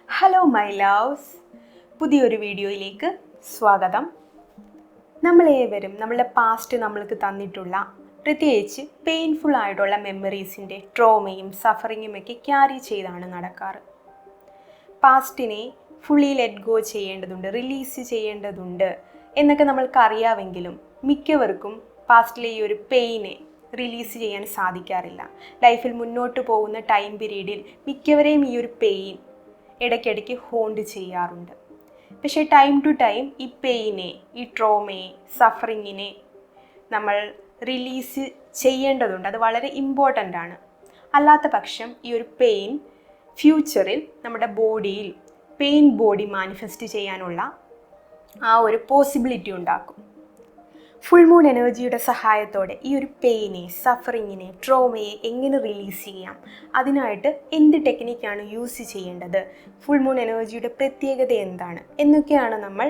Hello my loves, പുതിയൊരു വീഡിയോയിലേക്ക് സ്വാഗതം. നമ്മളേവരും നമ്മളുടെ പാസ്റ്റ് നമ്മൾക്ക് തന്നിട്ടുള്ള പ്രത്യേകിച്ച് പെയിൻഫുൾ ആയിട്ടുള്ള മെമ്മറീസിൻ്റെ ട്രോമയും സഫറിങ്ങും ഒക്കെ ക്യാരി ചെയ്താണ് നടക്കാറ്. പാസ്റ്റിനെ ഫുള്ളി ലെറ്റ് ഗോ ചെയ്യേണ്ടതുണ്ട്, റിലീസ് ചെയ്യേണ്ടതുണ്ട് എന്നൊക്കെ നമ്മൾക്കറിയാമെങ്കിലും മിക്കവർക്കും പാസ്റ്റിലെ ഈ ഒരു പെയിനെ റിലീസ് ചെയ്യാൻ സാധിക്കാറില്ല. ലൈഫിൽ മുന്നോട്ട് പോകുന്ന ടൈം പീരീഡിൽ മിക്കവരെയും ഈ ഒരു പെയിൻ ഇടയ്ക്കിടയ്ക്ക് ഹോണ്ട് ചെയ്യാറുണ്ട്. പക്ഷേ ടൈം ടു ടൈം ഈ പെയിനെ, ഈ ട്രോമയെ, സഫറിങ്ങിനെ നമ്മൾ റിലീസ് ചെയ്യേണ്ടതുണ്ട്. അത് വളരെ ഇമ്പോർട്ടൻ്റ് ആണ്. അല്ലാത്ത പക്ഷം ഈ ഒരു പെയിൻ ഫ്യൂച്ചറിൽ നമ്മുടെ ബോഡിയിൽ പെയിൻ ബോഡി മാനിഫെസ്റ്റ് ചെയ്യാനുള്ള ആ ഒരു പോസിബിലിറ്റി ഉണ്ടാക്കും. ഫുൾ മൂൺ എനർജിയുടെ സഹായത്തോടെ ഈ ഒരു പെയിനെ, സഫറിങ്ങിനെ, ട്രോമയെ എങ്ങനെ റിലീസ് ചെയ്യാം, അതിനായിട്ട് എന്ത് ടെക്നിക്കാണ് യൂസ് ചെയ്യേണ്ടത്, ഫുൾ മൂൺ എനർജിയുടെ പ്രത്യേകത എന്താണ് എന്നൊക്കെയാണ് നമ്മൾ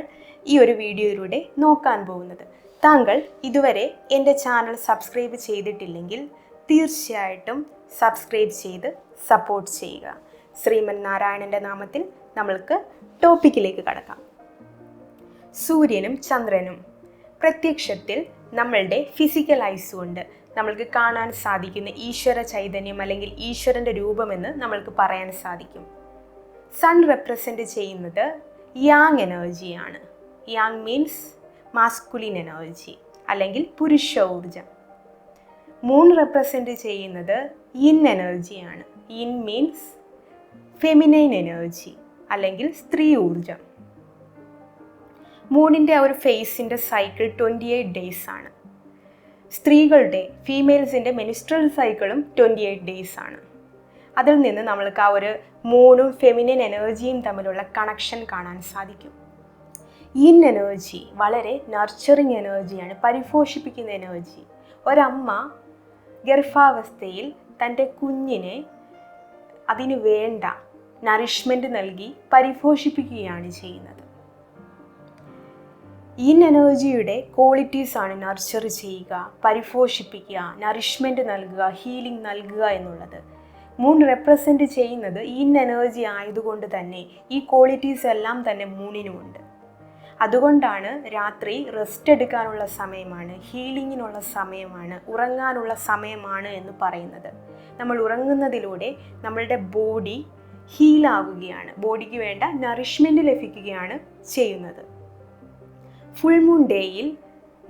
ഈ ഒരു വീഡിയോയിലൂടെ നോക്കാൻ പോകുന്നത്. താങ്കൾ ഇതുവരെ എൻ്റെ ചാനൽ സബ്സ്ക്രൈബ് ചെയ്തിട്ടില്ലെങ്കിൽ തീർച്ചയായിട്ടും സബ്സ്ക്രൈബ് ചെയ്ത് സപ്പോർട്ട് ചെയ്യുക. ശ്രീമൻ നാരായണൻ്റെ നാമത്തിൽ നമ്മൾക്ക് ടോപ്പിക്കിലേക്ക് കടക്കാം. സൂര്യനും ചന്ദ്രനും പ്രത്യക്ഷത്തിൽ നമ്മളുടെ ഫിസിക്കൽ ഐസ് കൊണ്ട് നമ്മൾക്ക് കാണാൻ സാധിക്കുന്ന ഈശ്വര ചൈതന്യം അല്ലെങ്കിൽ ഈശ്വരൻ്റെ രൂപമെന്ന് നമ്മൾക്ക് പറയാൻ സാധിക്കും. സൺ റെപ്രസെൻ്റ് ചെയ്യുന്നത് യാങ് എനർജിയാണ്. യാങ് മീൻസ് മാസ്കുലിൻ എനർജി അല്ലെങ്കിൽ പുരുഷ ഊർജം. മൂൺ റെപ്രസെൻ്റ് ചെയ്യുന്നത് യിൻ എനർജിയാണ്. യിൻ മീൻസ് ഫെമിനൈൻ എനർജി അല്ലെങ്കിൽ സ്ത്രീ ഊർജം. മൂണിൻ്റെ ആ ഒരു ഫേസിൻ്റെ സൈക്കിൾ 28 ഡേയ്സ് ആണ്. സ്ത്രീകളുടെ, ഫീമെയിൽസിൻ്റെ മെനിസ്ട്രൽ സൈക്കിളും 28 ഡേയ്സ് ആണ്. അതിൽ നിന്ന് നമ്മൾക്ക് ആ ഒരു മൂണും ഫെമിനിൻ എനർജിയും തമ്മിലുള്ള കണക്ഷൻ കാണാൻ സാധിക്കും. യിൻ എനർജി വളരെ നർച്ചറിങ് എനർജിയാണ്, പരിപോഷിപ്പിക്കുന്ന എനർജി. ഒരമ്മ ഗർഭാവസ്ഥയിൽ തൻ്റെ കുഞ്ഞിനെ അതിന് വേണ്ട നറിഷ്മെൻറ്റ് നൽകി പരിപോഷിപ്പിക്കുകയാണ് ചെയ്യുന്നത്. യിൻ എനർജിയുടെ ക്വാളിറ്റീസാണ് നർച്ചർ ചെയ്യുക, പരിപോഷിപ്പിക്കുക, നറിഷ്മെൻറ്റ് നൽകുക, ഹീലിംഗ് നൽകുക എന്നുള്ളത്. മൂൺ റെപ്രസെൻ്റ് ചെയ്യുന്നത് യിൻ എനർജി ആയതുകൊണ്ട് തന്നെ ഈ ക്വാളിറ്റീസ് എല്ലാം തന്നെ മൂണിനുമുണ്ട്. അതുകൊണ്ടാണ് രാത്രി റെസ്റ്റ് എടുക്കാനുള്ള സമയമാണ്, ഹീലിങ്ങിനുള്ള സമയമാണ്, ഉറങ്ങാനുള്ള സമയമാണ് എന്ന് പറയുന്നത്. നമ്മൾ ഉറങ്ങുന്നതിലൂടെ നമ്മളുടെ ബോഡി ഹീലാവുകയാണ്, ബോഡിക്ക് വേണ്ട നറിഷ്മെൻറ്റ് ലഭിക്കുകയാണ് ചെയ്യുന്നത്. ഫുൾ മൂൺ ഡേയിൽ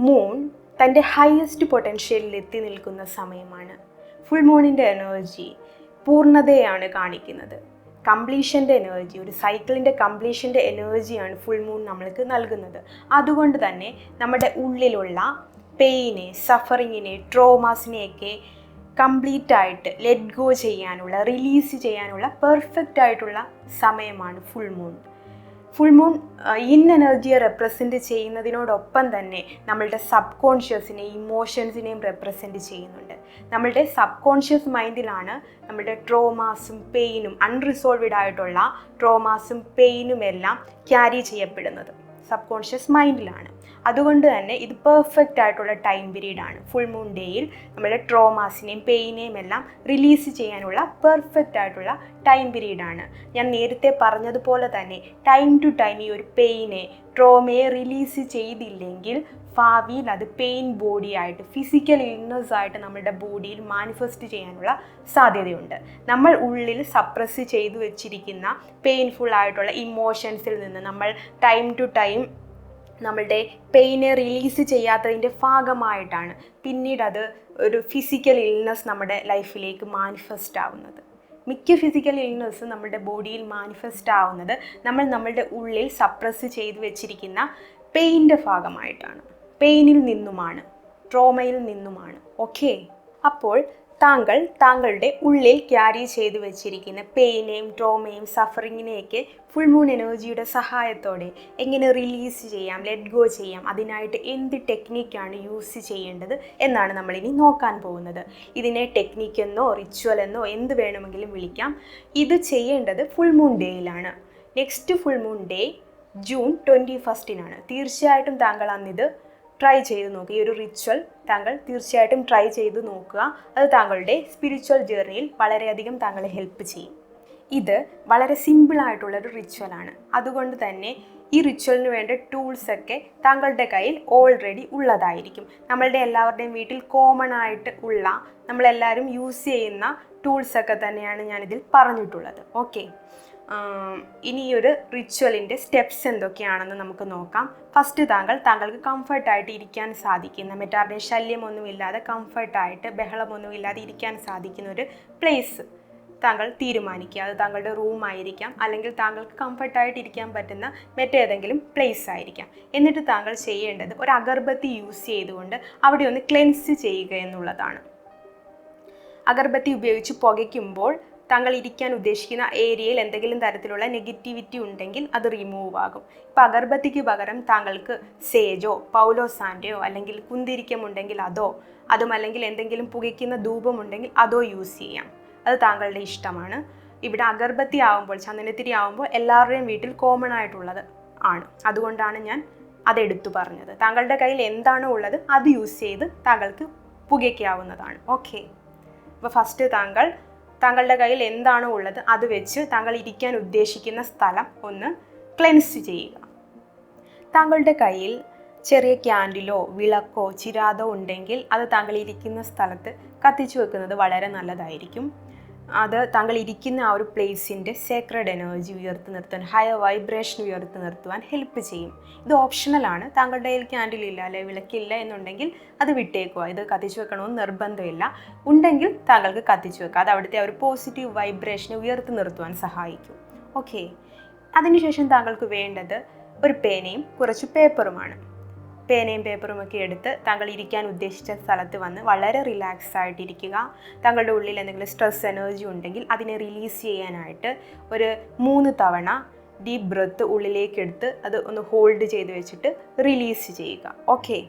മൂൺ തൻ്റെ ഹയസ്റ്റ് പൊട്ടൻഷ്യലിൽ എത്തി നിൽക്കുന്ന സമയമാണ്. ഫുൾ മൂണിൻ്റെ എനർജി പൂർണ്ണതയാണ് കാണിക്കുന്നത്, കംപ്ലീഷൻ്റെ എനർജി, ഒരു സൈക്കിളിൻ്റെ കംപ്ലീഷൻ്റെ എനർജിയാണ് ഫുൾ മൂൺ നമ്മൾക്ക് നൽകുന്നത്. അതുകൊണ്ട് തന്നെ നമ്മുടെ ഉള്ളിലുള്ള പെയിനെ, സഫറിങ്ങിനെ, ട്രോമാസിനെയൊക്കെ കംപ്ലീറ്റ് ആയിട്ട് ലെറ്റ് ഗോ ചെയ്യാനുള്ള, റിലീസ് ചെയ്യാനുള്ള പെർഫെക്റ്റ് ആയിട്ടുള്ള സമയമാണ് full moon. Full moon yin എനർജിയെ റെപ്രസെൻ്റ് ചെയ്യുന്നതിനോടൊപ്പം തന്നെ നമ്മളുടെ സബ് കോൺഷ്യസിനെയും ഇമോഷൻസിനെയും റെപ്രസെൻ്റ് ചെയ്യുന്നുണ്ട്. നമ്മളുടെ സബ് കോൺഷ്യസ് മൈൻഡിലാണ് നമ്മളുടെ ട്രോമാസും പെയിനും, അൺറിസോൾവ്ഡ് ആയിട്ടുള്ള ട്രോമാസും പെയിനും എല്ലാം ക്യാരി ചെയ്യപ്പെടുന്നത് സബ് കോൺഷ്യസ് മൈൻഡിലാണ്. അതുകൊണ്ട് തന്നെ ഇത് പെർഫെക്റ്റ് ആയിട്ടുള്ള ടൈം പീരീഡാണ്. ഫുൾ മൂൺ ഡേയിൽ നമ്മുടെ ട്രോമാസിനെയും പെയിനെയും എല്ലാം റിലീസ് ചെയ്യാനുള്ള പെർഫെക്റ്റ് ആയിട്ടുള്ള ടൈം പീരീഡാണ്. ഞാൻ നേരത്തെ പറഞ്ഞതുപോലെ തന്നെ ടൈം ടു ടൈം ഈ ഒരു പെയിനെ, ട്രോമയെ റിലീസ് ചെയ്തില്ലെങ്കിൽ ഭാവിയിൽ അത് പെയിൻ ബോഡിയായിട്ട്, ഫിസിക്കൽ ഇൽനെസ് ആയിട്ട് നമ്മുടെ ബോഡിയിൽ മാനിഫെസ്റ്റ് ചെയ്യാനുള്ള സാധ്യതയുണ്ട്. നമ്മൾ ഉള്ളിൽ സപ്രസ് ചെയ്തു വെച്ചിരിക്കുന്ന പെയിൻഫുൾ ആയിട്ടുള്ള ഇമോഷൻസിൽ നിന്ന് നമ്മൾ ടൈം ടു ടൈം നമ്മളുടെ പെയിനെ റിലീസ് ചെയ്യാത്തതിൻ്റെ ഭാഗമായിട്ടാണ് പിന്നീട് അത് ഒരു ഫിസിക്കൽ ഇൽനെസ് നമ്മുടെ ലൈഫിലേക്ക് മാനിഫെസ്റ്റ് ആവുന്നത്. മിക്ക ഫിസിക്കൽ ഇൽനെസ് നമ്മുടെ ബോഡിയിൽ മാനിഫെസ്റ്റ് ആവുന്നത് നമ്മളുടെ ഉള്ളിൽ സപ്രസ് ചെയ്തു വെച്ചിരിക്കുന്ന പെയിൻ്റെ ഭാഗമായിട്ടാണ്, പെയിനിൽ നിന്നുമാണ്, ട്രോമയിൽ നിന്നുമാണ്. ഓക്കെ, അപ്പോൾ താങ്കളുടെ ഉള്ളിൽ ക്യാരി ചെയ്തു വെച്ചിരിക്കുന്ന പെയിനെയും ട്രോമയും സഫറിങ്ങിനെയൊക്കെ ഫുൾ മൂൺ എനർജിയുടെ സഹായത്തോടെ എങ്ങനെ റിലീസ് ചെയ്യാം, ലെറ്റ് ഗോ ചെയ്യാം, അതിനായിട്ട് എന്ത് ടെക്നിക്കാണ് യൂസ് ചെയ്യേണ്ടത് എന്നാണ് നമ്മളിനി നോക്കാൻ പോകുന്നത്. ഇതിനെ ടെക്നിക്കെന്നോ റിച്വൽ എന്നോ എന്ത് വേണമെങ്കിലും വിളിക്കാം. ഇത് ചെയ്യേണ്ടത് ഫുൾ മൂൺ ഡേയിലാണ്. Next full moon day June 21 തീർച്ചയായിട്ടും താങ്കൾ അന്നിത് ട്രൈ ചെയ്ത് നോക്കുക. ഈ ഒരു റിച്വൽ താങ്കൾ തീർച്ചയായിട്ടും ട്രൈ ചെയ്ത് നോക്കുക. അത് താങ്കളുടെ സ്പിരിച്വൽ ജേർണിയിൽ വളരെയധികം താങ്കളെ ഹെൽപ്പ് ചെയ്യും. ഇത് വളരെ സിമ്പിളായിട്ടുള്ളൊരു റിച്വലാണ്. അതുകൊണ്ട് തന്നെ ഈ റിച്വലിന് വേണ്ട ടൂൾസൊക്കെ താങ്കളുടെ കയ്യിൽ ഓൾറെഡി ഉള്ളതായിരിക്കും. നമ്മളുടെ എല്ലാവരുടെയും വീട്ടിൽ കോമൺ ആയിട്ട് ഉള്ള, നമ്മളെല്ലാവരും യൂസ് ചെയ്യുന്ന ടൂൾസൊക്കെ തന്നെയാണ് ഞാനിതിൽ പറഞ്ഞിട്ടുള്ളത്. ഓക്കെ, ഇനി ഈ ഒരു റിച്വലിൻ്റെ സ്റ്റെപ്സ് എന്തൊക്കെയാണെന്ന് നമുക്ക് നോക്കാം. ഫസ്റ്റ് താങ്കൾക്ക് കംഫർട്ടായിട്ട് ഇരിക്കാൻ സാധിക്കുന്ന, മറ്റാരുടെയും ശല്യമൊന്നുമില്ലാതെ കംഫർട്ടായിട്ട് ബഹളമൊന്നുമില്ലാതെ ഇരിക്കാൻ സാധിക്കുന്ന ഒരു പ്ലേസ് താങ്കൾ തീരുമാനിക്കുക. അത് താങ്കളുടെ റൂമായിരിക്കാം, അല്ലെങ്കിൽ താങ്കൾക്ക് കംഫർട്ടായിട്ട് ഇരിക്കാൻ പറ്റുന്ന മറ്റേതെങ്കിലും പ്ലേസ് ആയിരിക്കാം. എന്നിട്ട് താങ്കൾ ചെയ്യേണ്ടത് ഒരു അഗർബത്തി യൂസ് ചെയ്തുകൊണ്ട് അവിടെ ഒന്ന് ക്ലെൻസ് ചെയ്യുക എന്നുള്ളതാണ്. അഗർബത്തി ഉപയോഗിച്ച് പുകയ്ക്കുമ്പോൾ താങ്കൾ ഇരിക്കാൻ ഉദ്ദേശിക്കുന്ന ഏരിയയിൽ എന്തെങ്കിലും തരത്തിലുള്ള നെഗറ്റിവിറ്റി ഉണ്ടെങ്കിൽ അത് റിമൂവ് ആകും. ഇപ്പോൾ അഗർബത്തിക്ക് പകരം താങ്കൾക്ക് സേജോ പൗലോസാൻ്റെയോ അല്ലെങ്കിൽ കുന്തിരിക്കമുണ്ടെങ്കിൽ അതുമല്ലെങ്കിൽ എന്തെങ്കിലും പുകയ്ക്കുന്ന ധൂപമുണ്ടെങ്കിൽ അതോ യൂസ് ചെയ്യാം. അത് താങ്കളുടെ ഇഷ്ടമാണ്. ഇവിടെ അഗർബത്തി ആവുമ്പോൾ, ചന്ദനത്തിരി ആവുമ്പോൾ എല്ലാവരുടെയും വീട്ടിൽ കോമൺ ആയിട്ടുള്ളത് ആണ്. അതുകൊണ്ടാണ് ഞാൻ അതെടുത്തു പറഞ്ഞത്. താങ്കളുടെ കയ്യിൽ എന്താണോ ഉള്ളത് അത് യൂസ് ചെയ്ത് താങ്കൾക്ക് പുകയ്ക്കാവുന്നതാണ്. ഓക്കെ, അപ്പോൾ ഫസ്റ്റ് താങ്കളുടെ കയ്യിൽ എന്താണോ ഉള്ളത് അത് വെച്ച് താങ്കൾ ഇരിക്കാൻ ഉദ്ദേശിക്കുന്ന സ്ഥലം ഒന്ന് ക്ലെൻസ് ചെയ്യുക. താങ്കളുടെ കയ്യിൽ ചെറിയ ക്യാൻഡിലോ വിളക്കോ ചിരാതോ ഉണ്ടെങ്കിൽ അത് താങ്കൾ ഇരിക്കുന്ന സ്ഥലത്ത് കത്തിച്ചു വെക്കുന്നത് വളരെ നല്ലതായിരിക്കും. അത് താങ്കൾ ഇരിക്കുന്ന ആ ഒരു പ്ലേസിൻ്റെ സേക്രഡ് എനർജി ഉയർത്തി നിർത്താൻ, ഹയർ വൈബ്രേഷൻ ഉയർത്തി നിർത്തുവാൻ ഹെൽപ്പ് ചെയ്യും. ഇത് ഓപ്ഷണലാണ്. താങ്കളുടെ കയ്യിൽ ക്യാൻഡിലില്ല അല്ലെ വിളക്കില്ല എന്നുണ്ടെങ്കിൽ അത് വിട്ടേക്കുക. ഇത് കത്തിച്ചു വെക്കണമെന്ന് നിർബന്ധമില്ല. ഉണ്ടെങ്കിൽ താങ്കൾക്ക് കത്തിച്ചു വെക്കുക. അത് അവിടുത്തെ ഒരു പോസിറ്റീവ് വൈബ്രേഷനെ ഉയർത്തി നിർത്തുവാൻ സഹായിക്കും. ഓക്കെ, അതിനുശേഷം താങ്കൾക്ക് വേണ്ടത് ഒരു പേനയും കുറച്ച് പേപ്പറുമാണ്. പേനയും പേപ്പറുമൊക്കെ എടുത്ത് താങ്കൾ ഇരിക്കാൻ ഉദ്ദേശിച്ച സ്ഥലത്ത് വന്ന് വളരെ റിലാക്സ് ആയിട്ടിരിക്കുക. താങ്കളുടെ ഉള്ളിൽ എന്തെങ്കിലും സ്ട്രെസ് എനർജി ഉണ്ടെങ്കിൽ അതിനെ റിലീസ് ചെയ്യാനായിട്ട് ഒരു 3 തവണ ഡീപ്പ് ബ്രെത്ത് ഉള്ളിലേക്ക് എടുത്ത് അത് ഒന്ന് ഹോൾഡ് ചെയ്ത് വെച്ചിട്ട് റിലീസ് ചെയ്യുക. ഓക്കെ,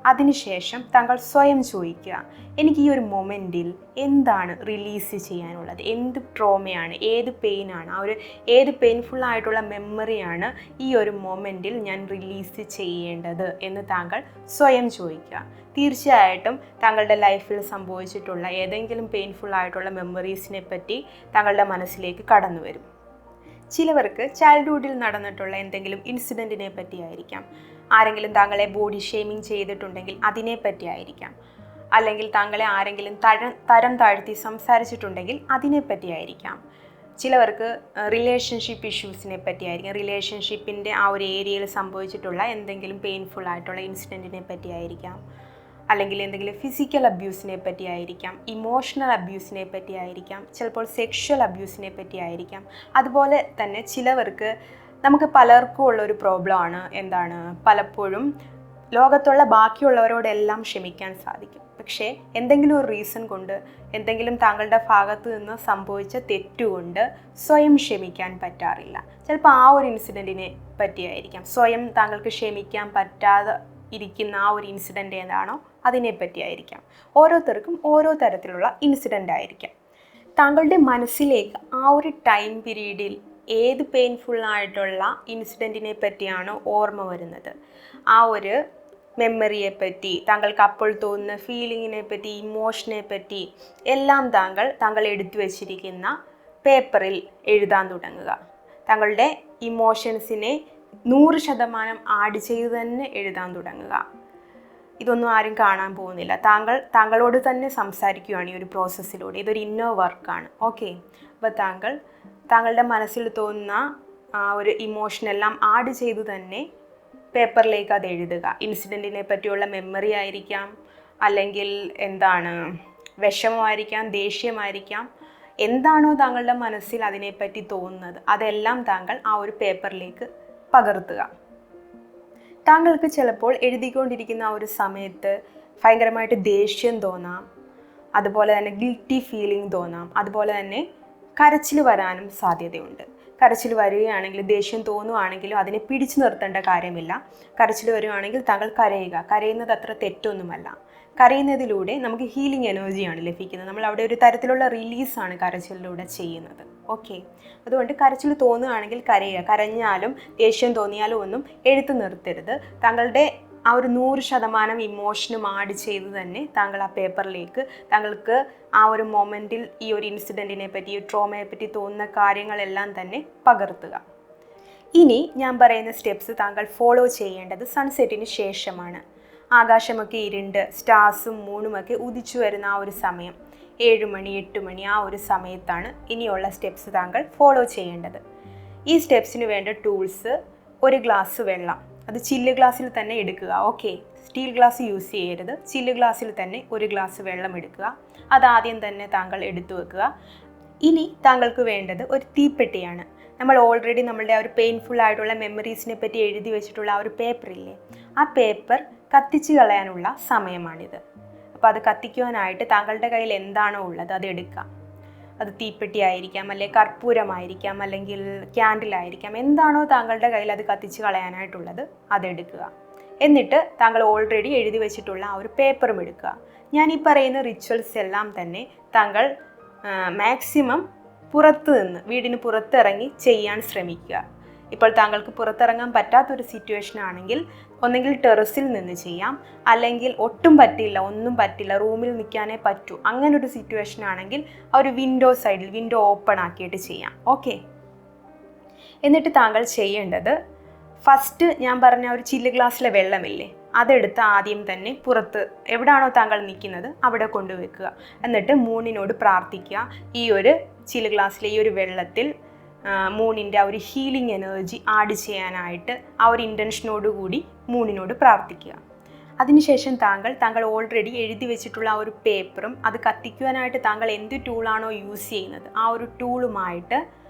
അതിനുശേഷം താങ്കൾ സ്വയം ചോദിക്കുക, എനിക്ക് ഈ ഒരു മൊമെൻറ്റിൽ എന്താണ് റിലീസ് ചെയ്യാനുള്ളത്, എന്ത് ട്രോമയാണ്, ഏത് പെയിനാണ്, ഏത് പെയിൻഫുള്ളായിട്ടുള്ള മെമ്മറിയാണ് ഈ ഒരു മൊമെൻറ്റിൽ ഞാൻ റിലീസ് ചെയ്യേണ്ടത് എന്ന് താങ്കൾ സ്വയം ചോദിക്കുക. തീർച്ചയായിട്ടും താങ്കളുടെ ലൈഫിൽ സംഭവിച്ചിട്ടുള്ള ഏതെങ്കിലും പെയിൻഫുള്ളായിട്ടുള്ള മെമ്മറീസിനെ പറ്റി താങ്കളുടെ മനസ്സിലേക്ക് കടന്നു വരും. ചിലവർക്ക് ചൈൽഡ്ഹുഡിൽ നടന്നിട്ടുള്ള എന്തെങ്കിലും ഇൻസിഡൻറ്റിനെ പറ്റിയായിരിക്കാം. ആരെങ്കിലും താങ്കളെ ബോഡി ഷെയ്മിങ് ചെയ്തിട്ടുണ്ടെങ്കിൽ അതിനെ പറ്റിയായിരിക്കാം. അല്ലെങ്കിൽ താങ്കളെ ആരെങ്കിലും തരം താഴ്ത്തി സംസാരിച്ചിട്ടുണ്ടെങ്കിൽ അതിനെ പറ്റിയായിരിക്കാം. ചിലവർക്ക് റിലേഷൻഷിപ്പ് ഇഷ്യൂസിനെ പറ്റിയായിരിക്കാം. റിലേഷൻഷിപ്പിൻ്റെ ആ ഒരു ഏരിയയിൽ സംഭവിച്ചിട്ടുള്ള എന്തെങ്കിലും പെയിൻഫുൾ ആയിട്ടുള്ള ഇൻസിഡൻറ്റിനെ പറ്റിയായിരിക്കാം. അല്ലെങ്കിൽ എന്തെങ്കിലും ഫിസിക്കൽ അബ്യൂസിനെ പറ്റിയായിരിക്കാം, ഇമോഷണൽ അബ്യൂസിനെ പറ്റിയായിരിക്കാം, ചിലപ്പോൾ സെക്ഷൽ അബ്യൂസിനെ പറ്റിയായിരിക്കാം. അതുപോലെ തന്നെ ചിലവർക്ക്, നമുക്ക് പലർക്കും ഉള്ളൊരു പ്രോബ്ലമാണ് പലപ്പോഴും ലോകത്തുള്ള ബാക്കിയുള്ളവരോടെല്ലാം ക്ഷമിക്കാൻ സാധിക്കും. പക്ഷേ എന്തെങ്കിലും ഒരു റീസൺ കൊണ്ട്, എന്തെങ്കിലും താങ്കളുടെ ഭാഗത്ത് നിന്ന് സംഭവിച്ച തെറ്റുകൊണ്ട് സ്വയം ക്ഷമിക്കാൻ പറ്റാറില്ല. ചിലപ്പോൾ ആ ഒരു ഇൻസിഡൻറ്റിനെ പറ്റിയായിരിക്കാം. സ്വയം താങ്കൾക്ക് ക്ഷമിക്കാൻ പറ്റാതെ ഇരിക്കുന്ന ആ ഒരു ഇൻസിഡൻ്റ് ഏതാണോ അതിനെ പറ്റിയായിരിക്കാം. ഓരോരുത്തർക്കും ഓരോ തരത്തിലുള്ള ഇൻസിഡൻ്റ് ആയിരിക്കാം. താങ്കളുടെ മനസ്സിലേക്ക് ആ ഒരു ടൈം പീരീഡിൽ ഏത് പെയിൻഫുള്ളായിട്ടുള്ള ഇൻസിഡൻറ്റിനെ പറ്റിയാണോ ഓർമ്മ വരുന്നത്, ആ ഒരു മെമ്മറിയെ പറ്റി, താങ്കൾക്ക് അപ്പോൾ തോന്നുന്ന ഫീലിങ്ങിനെ പറ്റി, ഇമോഷനെ പറ്റി എല്ലാം താങ്കൾ എടുത്തു വച്ചിരിക്കുന്ന പേപ്പറിൽ എഴുതാൻ തുടങ്ങുക. താങ്കളുടെ ഇമോഷൻസിനെ 100% ആഡ് ചെയ്ത് തന്നെ എഴുതാൻ തുടങ്ങുക. ഇതൊന്നും ആരും കാണാൻ പോകുന്നില്ല. താങ്കളോട് തന്നെ സംസാരിക്കുകയാണ് ഈ ഒരു പ്രോസസ്സിലൂടെ. ഇതൊരു ഇന്നർ വർക്കാണ്. ഓക്കെ, അപ്പോൾ താങ്കളുടെ മനസ്സിൽ തോന്നുന്ന ആ ഒരു ഇമോഷനെല്ലാം ആഡ് ചെയ്ത് തന്നെ പേപ്പറിലേക്ക് അത് എഴുതുക. ഇൻസിഡൻറ്റിനെ പറ്റിയുള്ള മെമ്മറി ആയിരിക്കാം, അല്ലെങ്കിൽ വിഷമമായിരിക്കാം, ദേഷ്യമായിരിക്കാം, എന്താണോ താങ്കളുടെ മനസ്സിൽ അതിനെപ്പറ്റി തോന്നുന്നത് അതെല്ലാം താങ്കൾ ആ ഒരു പേപ്പറിലേക്ക് പകർത്തുക. താങ്കൾക്ക് ചിലപ്പോൾ എഴുതിക്കൊണ്ടിരിക്കുന്ന ആ ഒരു സമയത്ത് ഭയങ്കരമായിട്ട് ദേഷ്യം തോന്നാം, അതുപോലെ തന്നെ ഗിൽറ്റി ഫീലിംഗ് തോന്നാം, അതുപോലെ തന്നെ കരച്ചിൽ വരാനും സാധ്യതയുണ്ട്. കരച്ചിൽ വരികയാണെങ്കിൽ, ദേഷ്യം തോന്നുകയാണെങ്കിലും അതിനെ പിടിച്ചു നിർത്തേണ്ട കാര്യമില്ല. കരച്ചിൽ വരികയാണെങ്കിൽ താങ്കൾ കരയുക. കരയുന്നത് അത്ര തെറ്റൊന്നുമല്ല. കരയുന്നതിലൂടെ നമുക്ക് ഹീലിംഗ് എനർജിയാണ് ലഭിക്കുന്നത്. നമ്മൾ അവിടെ ഒരു തരത്തിലുള്ള റിലീസാണ് കരച്ചിലിലൂടെ ചെയ്യുന്നത്. ഓക്കെ, അതുകൊണ്ട് കരച്ചിൽ തോന്നുകയാണെങ്കിൽ കരയുക. കരഞ്ഞാലും ദേഷ്യം തോന്നിയാലും ഒന്നും എഴുത്ത് നിർത്തരുത്. താങ്കളുടെ ആ ഒരു 100% ഇമോഷനും ആഡ് ചെയ്ത് തന്നെ താങ്കൾ ആ പേപ്പറിലേക്ക് താങ്കൾക്ക് ആ ഒരു മൊമെൻറ്റിൽ ഈ ഒരു ഇൻസിഡൻറ്റിനെ പറ്റി ഈ ട്രോമയെ പറ്റി തോന്നുന്ന കാര്യങ്ങളെല്ലാം തന്നെ പകർത്തുക. ഇനി ഞാൻ പറയുന്ന സ്റ്റെപ്സ് താങ്കൾ ഫോളോ ചെയ്യേണ്ടത് സൺസെറ്റിന് ശേഷമാണ്. ആകാശമൊക്കെ ഇരുണ്ട് സ്റ്റാർസും മൂണുമൊക്കെ ഉദിച്ചു വരുന്ന ആ ഒരു സമയം 7 മണി 8 മണി ആ ഒരു സമയത്താണ് ഇനിയുള്ള സ്റ്റെപ്സ് താങ്കൾ ഫോളോ ചെയ്യേണ്ടത്. ഈ സ്റ്റെപ്സിന് വേണ്ട ടൂൾസ്, ഒരു ഗ്ലാസ് വെള്ളം, അത് ചില്ല് ഗ്ലാസ്സിൽ തന്നെ എടുക്കുക. ഓക്കെ, സ്റ്റീൽ ഗ്ലാസ് യൂസ് ചെയ്യരുത്. ചില്ല് ഗ്ലാസ്സിൽ തന്നെ ഒരു ഗ്ലാസ് വെള്ളം എടുക്കുക. അതാദ്യം തന്നെ താങ്കൾ എടുത്തു വെക്കുക. ഇനി താങ്കൾക്ക് വേണ്ടത് ഒരു തീപ്പെട്ടിയാണ്. നമ്മൾ ഓൾറെഡി നമ്മളുടെ ആ ഒരു പെയിൻഫുൾ ആയിട്ടുള്ള മെമ്മറീസിനെ പറ്റി എഴുതി വെച്ചിട്ടുള്ള ആ ഒരു പേപ്പറില്ലേ, ആ പേപ്പർ കത്തിച്ച് കളയാനുള്ള സമയമാണിത്. അപ്പോൾ അത് കത്തിക്കുവാനായിട്ട് താങ്കളുടെ കയ്യിൽ എന്താണോ ഉള്ളത് അത് എടുക്കാം. അത് തീപ്പെട്ടി ആയിരിക്കാം, അല്ലെങ്കിൽ കർപ്പൂരമായിരിക്കാം, അല്ലെങ്കിൽ ക്യാൻഡിലായിരിക്കാം. എന്താണോ താങ്കളുടെ കയ്യിൽ അത് കത്തിച്ച് കളയാനായിട്ടുള്ളത് അതെടുക്കുക. എന്നിട്ട് താങ്കൾ ഓൾറെഡി എഴുതി വെച്ചിട്ടുള്ള ആ ഒരു പേപ്പറും എടുക്കുക. ഞാൻ ഈ പറയുന്ന റിച്വൽസ് എല്ലാം തന്നെ താങ്കൾ മാക്സിമം പുറത്ത് നിന്ന്, വീടിന് പുറത്തിറങ്ങി ചെയ്യാൻ ശ്രമിക്കുക. ഇപ്പോൾ താങ്കൾക്ക് പുറത്തിറങ്ങാൻ പറ്റാത്തൊരു സിറ്റുവേഷൻ ആണെങ്കിൽ ഒന്നെങ്കിൽ ടെറസിൽ നിന്ന് ചെയ്യാം, അല്ലെങ്കിൽ ഒട്ടും പറ്റില്ല, ഒന്നും പറ്റില്ല, റൂമിൽ നിൽക്കാനേ പറ്റൂ, അങ്ങനൊരു സിറ്റുവേഷൻ ആണെങ്കിൽ ആ ഒരു വിൻഡോ സൈഡിൽ വിൻഡോ ഓപ്പൺ ആക്കിയിട്ട് ചെയ്യാം. ഓക്കെ, എന്നിട്ട് താങ്കൾ ചെയ്യേണ്ടത് ഫസ്റ്റ് ഞാൻ പറഞ്ഞ ഒരു ചില്ല് ഗ്ലാസ്സിലെ വെള്ളമില്ലേ, അതെടുത്ത് ആദ്യം തന്നെ പുറത്ത് എവിടാണോ താങ്കൾ നിൽക്കുന്നത് അവിടെ കൊണ്ടുവെക്കുക. എന്നിട്ട് മൂണിനോട് പ്രാർത്ഥിക്കുക. ഈ ഒരു ചില്ല് ഗ്ലാസ്സിലെ ഈ ഒരു വെള്ളത്തിൽ മൂണിൻ്റെ ആ ഒരു ഹീലിംഗ് എനർജി ആഡ് ചെയ്യാനായിട്ട് ആ ഒരു ഇൻറ്റൻഷനോടുകൂടി മൂണിനോട് പ്രാർത്ഥിക്കുക. അതിനുശേഷം താങ്കൾ ഓൾറെഡി എഴുതി വെച്ചിട്ടുള്ള ആ ഒരു പേപ്പറും അത് കത്തിക്കുവാനായിട്ട് താങ്കൾ എന്ത് ടൂളാണോ യൂസ് ചെയ്യുന്നത് ആ ഒരു ടൂളുമായിട്ട്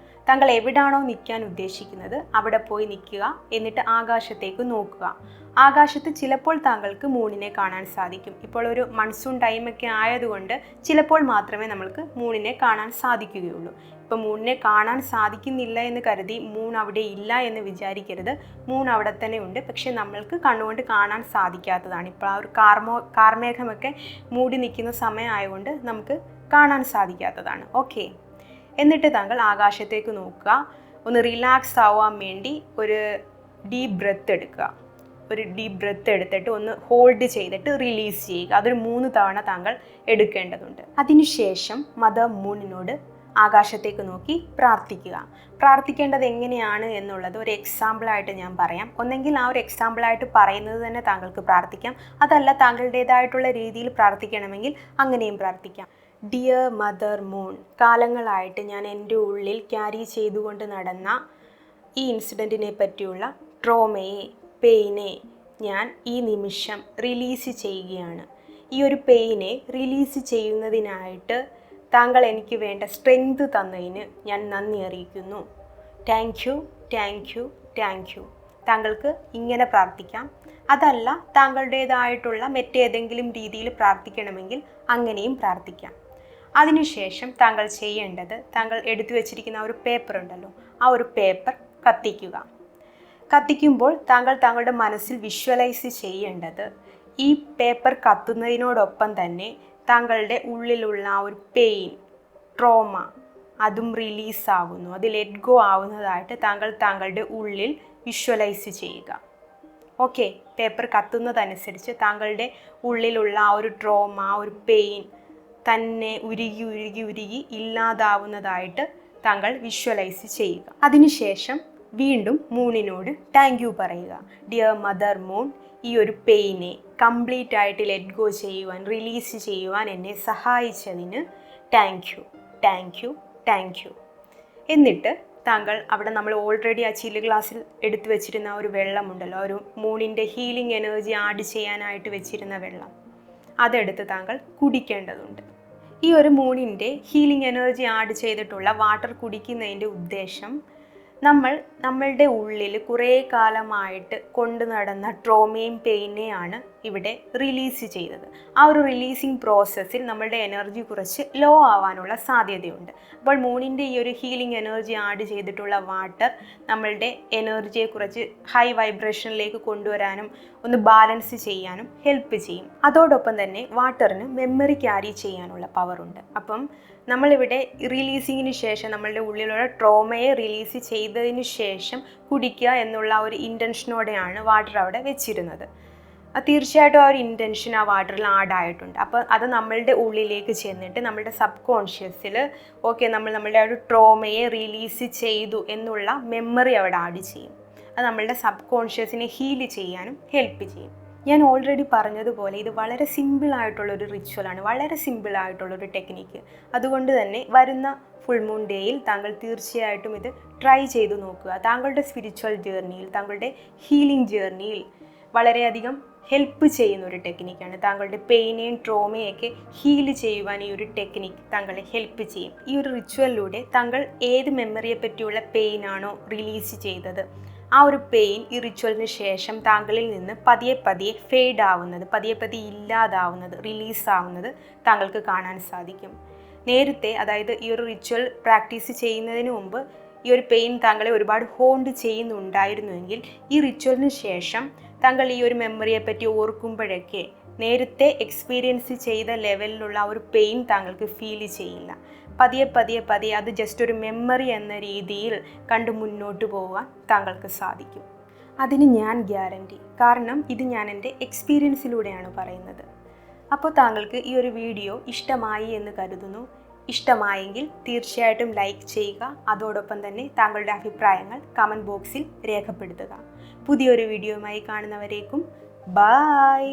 താങ്കൾ എവിടാണോ നിൽക്കാൻ ഉദ്ദേശിക്കുന്നത് അവിടെ പോയി നിൽക്കുക. എന്നിട്ട് ആകാശത്തേക്ക് നോക്കുക. ആകാശത്ത് ചിലപ്പോൾ താങ്കൾക്ക് മൂണിനെ കാണാൻ സാധിക്കും. ഇപ്പോൾ ഒരു മൺസൂൺ ടൈമൊക്കെ ആയതുകൊണ്ട് ചിലപ്പോൾ മാത്രമേ നമ്മൾക്ക് മൂണിനെ കാണാൻ സാധിക്കുകയുള്ളൂ. ഇപ്പോൾ മൂണിനെ കാണാൻ സാധിക്കുന്നില്ല എന്ന് കരുതി മൂൺ അവിടെ ഇല്ല എന്ന് വിചാരിക്കരുത്. മൂൺ അവിടെ തന്നെ ഉണ്ട്, പക്ഷേ നമ്മൾക്ക് കണ്ണുകൊണ്ട് കാണാൻ സാധിക്കാത്തതാണ്. ഇപ്പോൾ ആ ഒരു കാർമേഘമൊക്കെ മൂടി നിൽക്കുന്ന സമയമായതുകൊണ്ട് നമുക്ക് കാണാൻ സാധിക്കാത്തതാണ്. ഓക്കെ, എന്നിട്ട് താങ്കൾ ആകാശത്തേക്ക് നോക്കുക. ഒന്ന് റിലാക്സ് ആവാൻ വേണ്ടി ഒരു ഡീപ്പ് ബ്രെത്ത് എടുക്കുക. ഒരു ഡീപ്പ് ബ്രെത്ത് എടുത്തിട്ട് ഒന്ന് ഹോൾഡ് ചെയ്തിട്ട് റിലീസ് ചെയ്യുക. അതൊരു 3 തവണ താങ്കൾ എടുക്കേണ്ടതുണ്ട്. അതിനുശേഷം മദർ മൂണിനോട് ആകാശത്തേക്ക് നോക്കി പ്രാർത്ഥിക്കുക. പ്രാർത്ഥിക്കേണ്ടത് എങ്ങനെയാണ് എന്നുള്ളത് ഒരു എക്സാമ്പിളായിട്ട് ഞാൻ പറയാം. ഒന്നെങ്കിൽ ആ ഒരു എക്സാമ്പിളായിട്ട് പറയുന്നത് തന്നെ താങ്കൾക്ക് പ്രാർത്ഥിക്കാം, അതല്ല താങ്കളുടേതായിട്ടുള്ള രീതിയിൽ പ്രാർത്ഥിക്കണമെങ്കിൽ അങ്ങനെയും പ്രാർത്ഥിക്കാം. ഡിയർ മദർ മൂൺ, കാലങ്ങളായിട്ട് ഞാൻ എൻ്റെ ഉള്ളിൽ ക്യാരി ചെയ്തുകൊണ്ട് നടന്ന ഈ ഇൻസിഡൻറ്റിനെ പറ്റിയുള്ള ട്രോമയെ, പെയിനെ ഞാൻ ഈ നിമിഷം റിലീസ് ചെയ്യുകയാണ്. ഈ ഒരു പെയിനെ റിലീസ് ചെയ്യുന്നതിനായിട്ട് താങ്കൾ എനിക്ക് വേണ്ട സ്ട്രെങ്ത് തന്നതിന് ഞാൻ നന്ദി അറിയിക്കുന്നു. Thank you, thank you, thank U. താങ്കൾക്ക് ഇങ്ങനെ പ്രാർത്ഥിക്കാം. അതല്ല താങ്കളുടേതായിട്ടുള്ള മറ്റേതെങ്കിലും രീതിയിൽ പ്രാർത്ഥിക്കണമെങ്കിൽ അങ്ങനെയും പ്രാർത്ഥിക്കാം. അതിനുശേഷം താങ്കൾ ചെയ്യേണ്ടത്, താങ്കൾ എടുത്തു വച്ചിരിക്കുന്ന ആ ഒരു പേപ്പർ ഉണ്ടല്ലോ, ആ ഒരു പേപ്പർ കത്തിക്കുക. കത്തിക്കുമ്പോൾ താങ്കളുടെ മനസ്സിൽ വിഷ്വലൈസ് ചെയ്യേണ്ടത് ഈ പേപ്പർ കത്തുന്നതിനോടൊപ്പം തന്നെ താങ്കളുടെ ഉള്ളിലുള്ള ആ ഒരു പെയിൻ, ട്രോമ അതും റിലീസാകുന്നു, അത് ലെറ്റ് ഗോ ആവുന്നതായിട്ട് താങ്കളുടെ ഉള്ളിൽ വിഷ്വലൈസ് ചെയ്യുക. ഓക്കെ, പേപ്പർ കത്തുന്നതനുസരിച്ച് താങ്കളുടെ ഉള്ളിലുള്ള ആ ഒരു ട്രോമ, ആ ഒരു പെയിൻ തന്നെ ഉരുകി ഉരുകി ഉരുകി ഇല്ലാതാവുന്നതായിട്ട് താങ്കൾ വിഷ്വലൈസ് ചെയ്യുക. അതിനുശേഷം വീണ്ടും മൂണിനോട് താങ്ക് യു പറയുക. ഡിയർ മദർ മൂൺ, ഈ ഒരു പെയിനെ കംപ്ലീറ്റ് ആയിട്ട് ലെറ്റ് ഗോ ചെയ്യുവാൻ, റിലീസ് ചെയ്യുവാൻ എന്നെ സഹായിച്ചതിന് thank you, thank you, thank you. എന്നിട്ട് താങ്കൾ അവിടെ നമ്മൾ ഓൾറെഡി ആ ചില്ല് ഗ്ലാസ്സിൽ എടുത്തു വെച്ചിരുന്ന ഒരു വെള്ളമുണ്ടല്ലോ, ഒരു മൂണിൻ്റെ ഹീലിംഗ് എനർജി ആഡ് ചെയ്യാനായിട്ട് വെച്ചിരുന്ന വെള്ളം, അതെടുത്ത് താങ്കൾ കുടിക്കേണ്ടതുണ്ട്. ഈ ഒരു മൂണിൻ്റെ ഹീലിംഗ് എനർജി ആഡ് ചെയ്തിട്ടുള്ള വാട്ടർ കുടിക്കുന്നതിൻ്റെ ഉദ്ദേശം നമ്മളുടെ ഉള്ളിൽ കുറേ കാലമായിട്ട് കൊണ്ടു നടന്ന ട്രോമയും പെയിനെയാണ് ഇവിടെ റിലീസ് ചെയ്തത്. ആ ഒരു റിലീസിങ് പ്രോസസ്സിൽ നമ്മളുടെ എനർജി കുറച്ച് ലോ ആവാനുള്ള സാധ്യതയുണ്ട്. അപ്പോൾ മൂണിൻ്റെ ഈ ഒരു ഹീലിംഗ് എനർജി ആഡ് ചെയ്തിട്ടുള്ള വാട്ടർ നമ്മളുടെ എനർജിയെ കുറച്ച് ഹൈ വൈബ്രേഷനിലേക്ക് കൊണ്ടുവരാനും ഒന്ന് ബാലൻസ് ചെയ്യാനും ഹെൽപ്പ് ചെയ്യും. അതോടൊപ്പം തന്നെ വാട്ടറിന് മെമ്മറി ക്യാരി ചെയ്യാനുള്ള പവറുണ്ട്. അപ്പം നമ്മളിവിടെ റിലീസിങ്ങിന് ശേഷം നമ്മളുടെ ഉള്ളിലുള്ള ട്രോമയെ റിലീസ് ചെയ്തതിന് ശേഷം കുടിക്കുക എന്നുള്ള ഒരു ഇൻറ്റൻഷനോടെയാണ് വാട്ടർ അവിടെ വെച്ചിരുന്നത്. തീർച്ചയായിട്ടും ആ ഒരു ഇൻറ്റൻഷൻ ആ വാട്ടറിൽ ആഡ് ആയിട്ടുണ്ട്. അപ്പോൾ അത് നമ്മളുടെ ഉള്ളിലേക്ക് ചെന്നിട്ട് നമ്മളുടെ സബ് കോൺഷ്യസിൽ ഓക്കെ നമ്മളുടെ ആ ഒരു ട്രോമയെ റിലീസ് ചെയ്തു എന്നുള്ള മെമ്മറി അവിടെ ആഡ് ചെയ്യും. അത് നമ്മളുടെ സബ് കോൺഷ്യസിനെ ഹീൽ ചെയ്യാനും ഹെൽപ്പ് ചെയ്യും. ഞാൻ ഓൾറെഡി പറഞ്ഞതുപോലെ ഇത് വളരെ സിമ്പിളായിട്ടുള്ളൊരു റിച്വലാണ്, വളരെ സിമ്പിളായിട്ടുള്ളൊരു ടെക്നിക്ക്. അതുകൊണ്ട് തന്നെ വരുന്ന ഫുൾ മൂൺ ഡേയിൽ താങ്കൾ തീർച്ചയായിട്ടും ഇത് ട്രൈ ചെയ്തു നോക്കുക. താങ്കളുടെ സ്പിരിച്വൽ ജേർണിയിൽ, താങ്കളുടെ ഹീലിംഗ് ജേർണിയിൽ വളരെയധികം ഹെൽപ്പ് ചെയ്യുന്ന ഒരു ടെക്നിക്കാണ്. താങ്കളുടെ പെയിനെയും ട്രോമയൊക്കെ ഹീൽ ചെയ്യുവാൻ ഈ ഒരു ടെക്നിക്ക് താങ്കളെ ഹെൽപ്പ് ചെയ്യും. ഈ ഒരു റിച്വലിലൂടെ താങ്കൾ ഏത് മെമ്മറിയെ പറ്റിയുള്ള പെയിനാണോ റിലീസ് ചെയ്തത്, ആ ഒരു പെയിൻ ഈ റിച്വലിന് ശേഷം താങ്കളിൽ നിന്ന് പതിയെ പതിയെ ഫെയ്ഡ് ആവുന്നത്, പതിയെ പതിയെ ഇല്ലാതാവുന്നത്, റിലീസാവുന്നത് താങ്കൾക്ക് കാണാൻ സാധിക്കും. നേരത്തെ, അതായത് ഈ ഒരു റിച്വൽ പ്രാക്ടീസ് ചെയ്യുന്നതിന് മുമ്പ് ഈ ഒരു പെയിൻ താങ്കളെ ഒരുപാട് ഹോണ്ട് ചെയ്യുന്നുണ്ടായിരുന്നുവെങ്കിൽ ഈ റിച്വലിന് ശേഷം താങ്കൾ ഈ ഒരു മെമ്മറിയെ പറ്റി ഓർക്കുമ്പോഴൊക്കെ നേരത്തെ എക്സ്പീരിയൻസ് ചെയ്ത ലെവലിലുള്ള ആ ഒരു പെയിൻ താങ്കൾക്ക് ഫീൽ ചെയ്യില്ല. പതിയെ പതിയെ പതിയെ അത് ജസ്റ്റ് ഒരു മെമ്മറി എന്ന രീതിയിൽ കണ്ട് മുന്നോട്ട് പോകാൻ താങ്കൾക്ക് സാധിക്കും. അതിന് ഞാൻ ഗ്യാരണ്ടി. കാരണം ഇത് ഞാൻ എൻ്റെ എക്സ്പീരിയൻസിലൂടെയാണ് പറയുന്നത്. അപ്പോൾ താങ്കൾക്ക് ഈ ഒരു വീഡിയോ ഇഷ്ടമായി എന്ന് കരുതുന്നു. ഇഷ്ടമായെങ്കിൽ തീർച്ചയായിട്ടും ലൈക്ക് ചെയ്യുക. അതോടൊപ്പം തന്നെ താങ്കളുടെ അഭിപ്രായങ്ങൾ കമൻറ്റ് ബോക്സിൽ രേഖപ്പെടുത്തുക. പുതിയൊരു വീഡിയോയുമായി കാണുന്നവരേക്കും ബൈ.